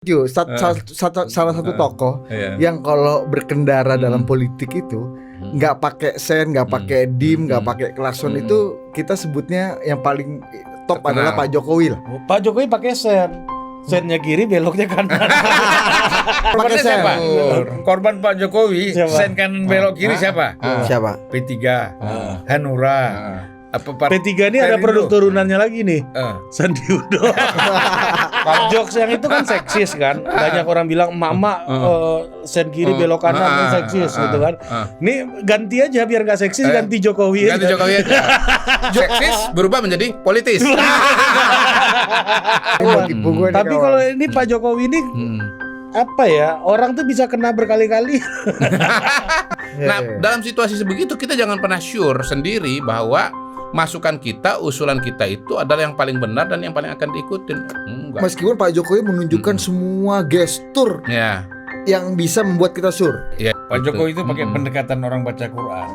Salah satu tokoh Iya. yang kalau berkendara dalam politik itu nggak pakai sen, nggak pakai dim, nggak pakai klakson itu kita sebutnya yang paling top Terkenal. adalah Pak Jokowi lah. Pak Jokowi pakai sen. Sennya kiri, beloknya kanan. Pakai Korbannya sen. siapa? Korban Pak Jokowi. Siapa? Sen kanan belok kiri siapa? Siapa? P3, Hanura. Apa P3 ini ada Perindo. produk turunannya lagi nih. Eh. Sandi Uno. Jokes yang itu kan seksis kan. Banyak orang bilang emak-emak sen kiri belok kanan kan seksis gitu kan. Ini ganti aja biar nggak seksis, ganti Jokowi Ganti aja. Jokowi aja. Seksis berubah menjadi politis. Tapi kalau ini Pak Jokowi ini apa ya, orang tuh bisa kena berkali-kali. Nah, dalam situasi sebegitu kita jangan pernah sure sendiri bahwa masukan kita, usulan kita itu adalah yang paling benar dan yang paling akan diikutin. Enggak. Meskipun Pak Jokowi menunjukkan semua gestur Ya, yang bisa membuat kita sur. ya. Pak Jokowi itu pakai pendekatan orang baca Quran.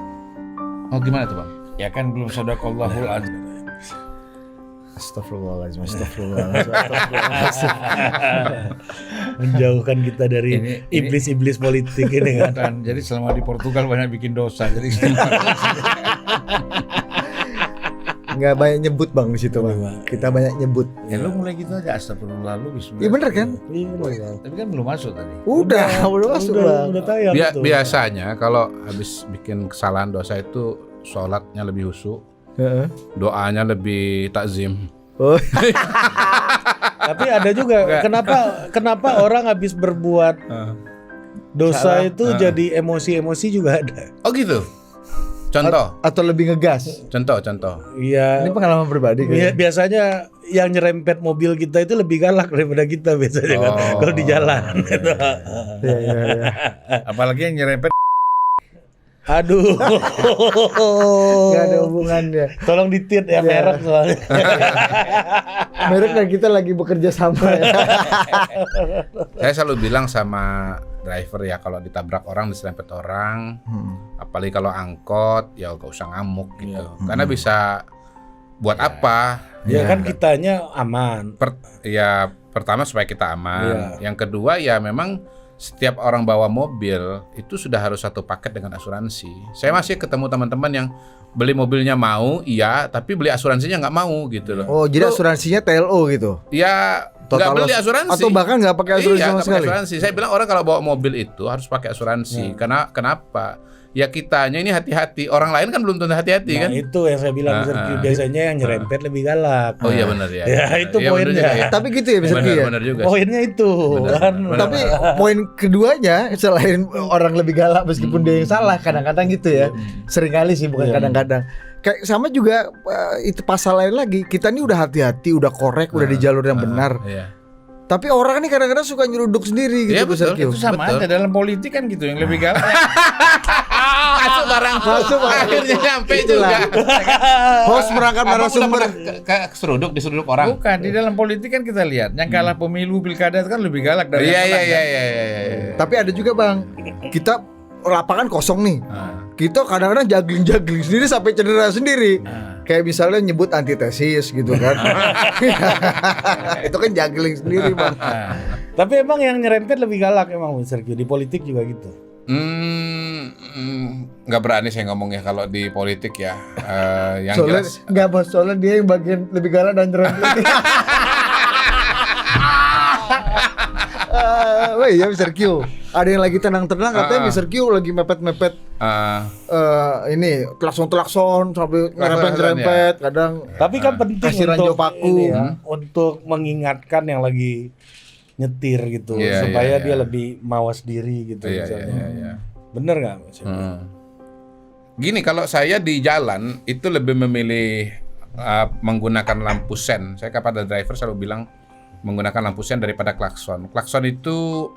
Oh, gimana tuh, Bang? Ya kan belum sadaqallahul azim. Astagfirullahaladzim. Menjauhkan kita dari Ini- iblis-iblis politik ini kan. Dan jadi selama di Portugal banyak bikin dosa. Jadi Nggak banyak nyebut bang di situ bang. Kita banyak nyebut. ya lu mulai gitu aja, astagfirullah lu bismillah. Iya bener kan? Tapi kan belum masuk tadi. Udah masuk bang. Udah tayang tuh. Biasanya kalau habis bikin kesalahan dosa itu sholatnya lebih khusyuk, doanya lebih takzim. Oh, Tapi ada juga kenapa orang habis berbuat dosa itu jadi emosi-emosi juga ada. Oh gitu. Contoh, atau lebih ngegas. contoh. Iya. Ini pengalaman pribadi kan? Biasanya yang nyerempet mobil kita itu lebih galak daripada kita biasanya kan kalau di jalan. Gitu. Iya. Apalagi yang nyerempet. Aduh. Gak ada hubungannya. Tolong ditit ya merek soalnya. Merek dan kita lagi bekerja sama ya. Saya selalu bilang sama driver ya, kalau ditabrak orang, diserempet orang, apalagi kalau angkot, ya gak usah ngamuk gitu. Karena bisa buat apa? Ya kan kitanya aman. Pertama supaya kita aman. Yang kedua ya memang setiap orang bawa mobil itu sudah harus satu paket dengan asuransi. Saya masih ketemu teman-teman yang beli mobilnya mau, iya, tapi beli asuransinya nggak mau gitu loh. Oh jadi asuransinya TLO gitu? Ya nggak Total beli loss. asuransi. Atau bahkan nggak pakai asuransi iya, sama nggak pakai sekali? asuransi. Saya bilang orang kalau bawa mobil itu harus pakai asuransi. Karena kenapa? Ya kitanya ini hati-hati. Orang lain kan belum tentu hati-hati Nah kan. itu yang saya bilang biasanya yang nyerempet lebih galak. Oh iya benar ya. Ya, itu Iya, benar poinnya. juga ya. Tapi gitu ya bisa Benar, ya. benar juga. Poinnya itu kan. Tapi poin keduanya selain orang lebih galak meskipun dia yang salah kadang-kadang gitu ya. Seringkali sih bukan kadang-kadang. Kayak sama juga itu pasal lain lagi. Kita ini udah hati-hati, udah korek, udah di jalur yang benar. Iya. Tapi orang ini kadang-kadang suka nyeruduk sendiri gitu. Iya, betul. Sergio. Itu sama Betul. aja dalam politik kan gitu, yang lebih galak. Masuk barang. Akhirnya nyampe juga. Host merangkap Abang udah narasumber. pernah ke seruduk, diseruduk orang. Bukan, di dalam politik kan kita lihat yang kalah pemilu pilkada itu kan lebih galak dari Iya yang iya menang, iya kan? iya. Tapi ada juga bang, kita lapangan kosong nih. Kita kadang-kadang juggling sendiri sampai cedera sendiri. Kayak misalnya nyebut antitesis gitu kan. Itu kan juggling sendiri bang. Tapi emang yang nyerempet lebih galak emang Sergio, di politik juga gitu. Nggak berani saya ngomong ya kalau di politik ya. Yang Soalnya jelas. nggak bos, soalnya dia yang bagian lebih galak dan nyerempet. Wah iya Mr. Q. Ada yang lagi tenang-tenang katanya Mr. Q lagi mepet-mepet ini klakson sampai nyerempet kadang. Tapi kan penting kasih ranjau untuk paku. ini ya, untuk mengingatkan yang lagi nyetir gitu Iya, supaya iya, dia iya. lebih mawas diri gitu Iya, misalnya. iya. Bener nggak? Gini, kalau saya di jalan itu lebih memilih menggunakan lampu sen. Saya kepada driver selalu bilang menggunakan lampu sen daripada klakson. Klakson itu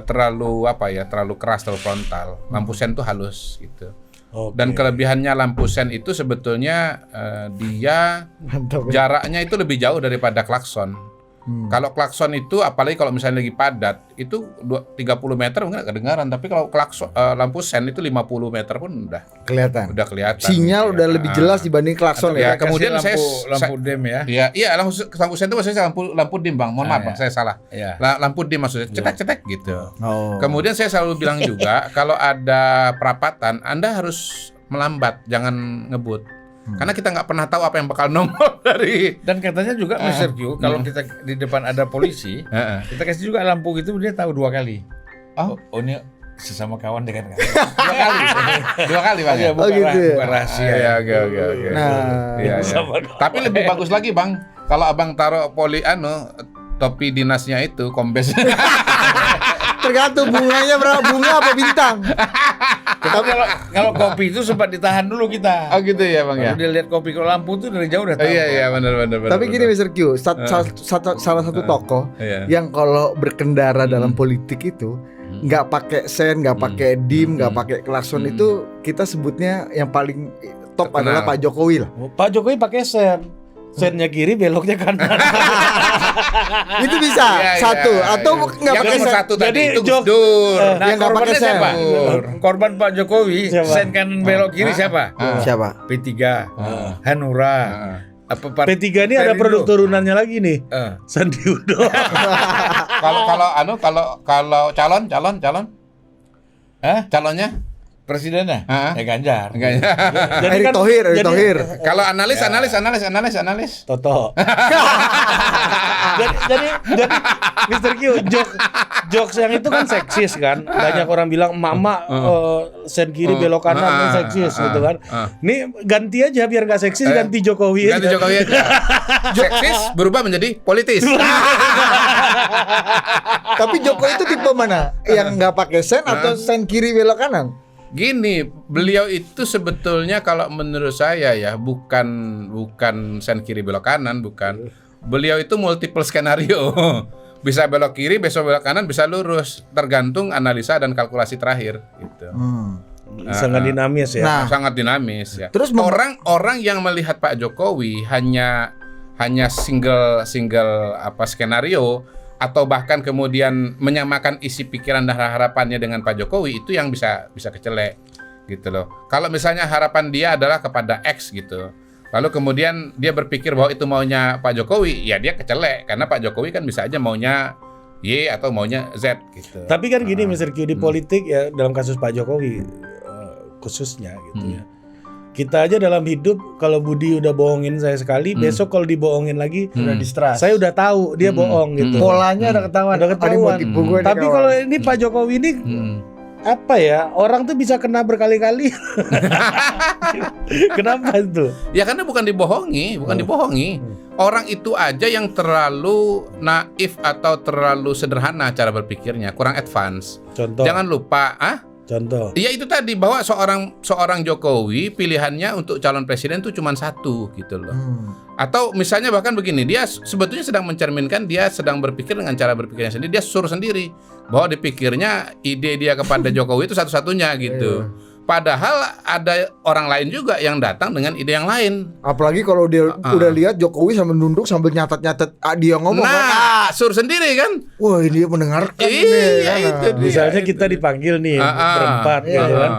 terlalu terlalu keras, terlalu frontal. Lampu sen itu halus gitu. Oke. Dan kelebihannya lampu sen itu sebetulnya dia Mantap ya. jaraknya itu lebih jauh daripada klakson. Kalau klakson itu, apalagi kalau misalnya lagi padat, itu 30 meter mungkin nggak kedengaran. Tapi kalau klakson lampu sen itu 50 meter pun udah Kelihatan. kelihatan. Sinyal gitu ya. udah lebih jelas dibanding klakson Ya, ya. kemudian Kasih saya- lampu dim ya. Iya, lampu sen itu maksudnya lampu dim bang. Mohon maaf bang, saya salah. Iya. Lampu dim maksudnya cetek-cetek gitu. Oh. Kemudian saya selalu bilang juga kalau ada perapatan, Anda harus melambat, jangan ngebut. Karena kita nggak pernah tahu apa yang bakal nongol dari. Dan katanya juga Mr. Q, kalau kita di depan ada polisi, kita kasih juga lampu gitu, dia tahu 2 kali. Oh ini sesama kawan dengan kawan. 2 kali bang. Ya? Oh, gitu ya? Bukan rahasia. Iya, oke. Nah, Iya. Tapi lebih bagus lagi bang, kalau abang taruh topi dinasnya itu kombes. tergantung bunganya berapa, bunga apa bintang. Tapi kalau kopi itu sempat ditahan dulu kita. Oh gitu ya bang ya. Kalau dia lihat kopi, kalau lampu tuh dari jauh udah tahu. Iya benar. Tapi gini Mr. Q, salah satu tokoh Iya. yang kalau berkendara dalam politik itu nggak pakai sen, nggak pakai dim, nggak pakai klakson itu kita sebutnya yang paling top Terkenal. adalah Pak Jokowi lah. Pak Jokowi pakai sen. Sennya kiri, beloknya kanan. Itu bisa Iya, satu iya, atau iya. nggak Yang pakai nomor sen. satu tadi Jadi, itu Gus Jok, Dur. yang nggak pakai korbannya sen. siapa? Korban Pak Jokowi, Siapa? sen kanan belok kiri siapa? Siapa? P3, Hanura, apa P3 ini ada produk turunannya lagi nih. Sandi Uno. Kalau calon Hah? calonnya Presidennya? Ah. Ya Ganjar. enggak ya. Jadi Erick kan- Thohir, Erick jadi- Thohir. Kalau analis. Toto. jadi Mr. Q, jokes yang itu kan seksis kan. Banyak orang bilang emak-emak sen kiri belok kanan itu seksis gitu kan. Ini ganti aja biar nggak seksis, ganti Jokowi. Ganti aja. Jokowi aja. Seksis berubah menjadi politis. Tapi Jokowi itu tipe mana? Yang nggak pakai sen atau sen kiri belok kanan? Gini, beliau itu sebetulnya kalau menurut saya ya bukan sen kiri belok kanan, bukan. Beliau itu multiple skenario. Bisa belok kiri, besok belok kanan, bisa lurus, tergantung analisa dan kalkulasi terakhir gitu. Sangat dinamis ya. Nah, Sangat dinamis ya. Terus orang yang melihat Pak Jokowi hanya single skenario atau bahkan kemudian menyamakan isi pikiran dan harapannya dengan Pak Jokowi, itu yang bisa kecelek gitu loh. Kalau misalnya harapan dia adalah kepada X gitu, lalu kemudian dia berpikir bahwa itu maunya Pak Jokowi, ya dia kecelek karena Pak Jokowi kan bisa aja maunya Y atau maunya Z gitu. Tapi kan gini Mr. Q, di politik ya, dalam kasus Pak Jokowi khususnya gitu ya. Kita aja dalam hidup, kalau Budi udah bohongin saya sekali, besok kalau dibohongin lagi udah distrust. saya udah tahu dia bohong gitu. Polanya udah ketahuan. Udah ketahuan. Ada motif gue nih, Tapi kawan. kalau ini Pak Jokowi ini apa ya? Orang tuh bisa kena berkali-kali. Kenapa itu? Ya karena bukan dibohongi. Orang itu aja yang terlalu naif atau terlalu sederhana cara berpikirnya, kurang advance. Contoh. Jangan lupa, Contoh. ya itu tadi bahwa seorang Jokowi pilihannya untuk calon presiden itu cuma satu gitu loh. Atau misalnya bahkan begini, dia sebetulnya sedang mencerminkan dia sedang berpikir dengan cara berpikirnya sendiri, dia suruh sendiri bahwa dipikirnya ide dia kepada Jokowi itu satu-satunya gitu. Padahal ada orang lain juga yang datang dengan ide yang lain. Apalagi kalau dia udah lihat Jokowi sambil nunduk sambil nyatet dia ngomong kan. Nah, suruh sendiri kan? Wah, ini dia mendengarkan Iya, nih, itu dia. Misalnya kita dipanggil nih berempat gitu kan.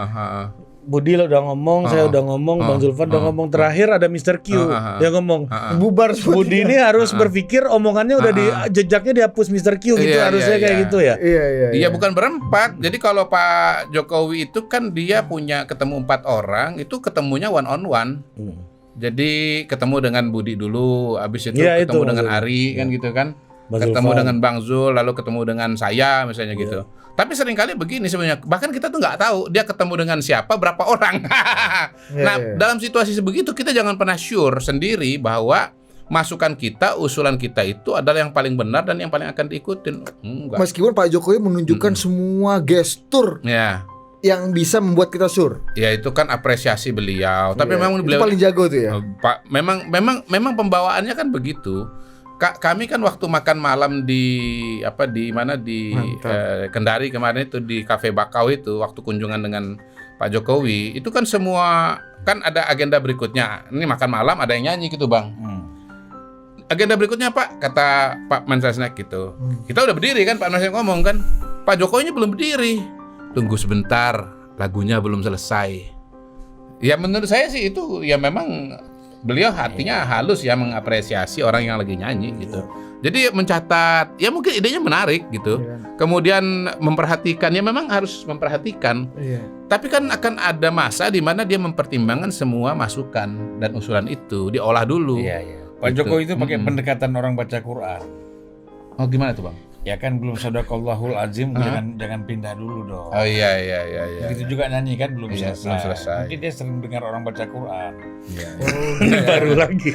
Budi udah ngomong, saya udah ngomong, Bang Zulfan udah ngomong, terakhir ada Mr. Q yang ngomong. bubar Budi ini harus berpikir omongannya udah di jejaknya dihapus Mr. Q gitu, Iya, harusnya iya, kayak iya. gitu ya. Iya bukan berempat. Jadi kalau Pak Jokowi itu kan dia punya ketemu 4 orang, itu ketemunya one on one. Jadi ketemu dengan Budi dulu, habis itu Iya, ketemu itu dengan maksudnya. Ari kan gitu kan. Bang Ketemu Zulfan. dengan Bang Zul, lalu ketemu dengan saya misalnya gitu. Tapi seringkali begini sebenarnya, bahkan kita tuh nggak tahu dia ketemu dengan siapa, berapa orang. Nah, dalam situasi sebegitu kita jangan pernah sure sendiri bahwa masukan kita, usulan kita itu adalah yang paling benar dan yang paling akan diikutin. Enggak. Meskipun Pak Jokowi menunjukkan semua gestur Ya, yang bisa membuat kita sur. ya itu kan apresiasi beliau. Tapi memang Itu beliau paling jago tuh ya. Pak, memang pembawaannya kan begitu. Kami kan waktu makan malam di mana di Kendari kemarin itu di Cafe Bakau itu, waktu kunjungan dengan Pak Jokowi itu kan semua kan ada agenda berikutnya. Ini makan malam ada yang nyanyi gitu bang. agenda berikutnya Pak, kata Pak Mensesnek gitu. Kita udah berdiri kan, Pak Mensesnek ngomong kan, Pak Jokowi belum berdiri. Tunggu sebentar, lagunya belum selesai. Ya menurut saya sih itu ya memang beliau hatinya halus ya, mengapresiasi orang yang lagi nyanyi gitu. Jadi mencatat, ya mungkin idenya menarik gitu. Kemudian memperhatikan, ya memang harus memperhatikan. Tapi kan akan ada masa di mana dia mempertimbangkan semua masukan dan usulan itu, diolah dulu. Pak Jokowi itu pakai pendekatan orang baca Quran. Oh gimana tuh Bang? Ya kan belum sadaqallahul azim, jangan pindah dulu dong. Oh iya. Begitu juga nyanyi kan belum Iya, selesai. belum selesai. Mungkin dia sering dengar orang baca Quran. Baru lagi.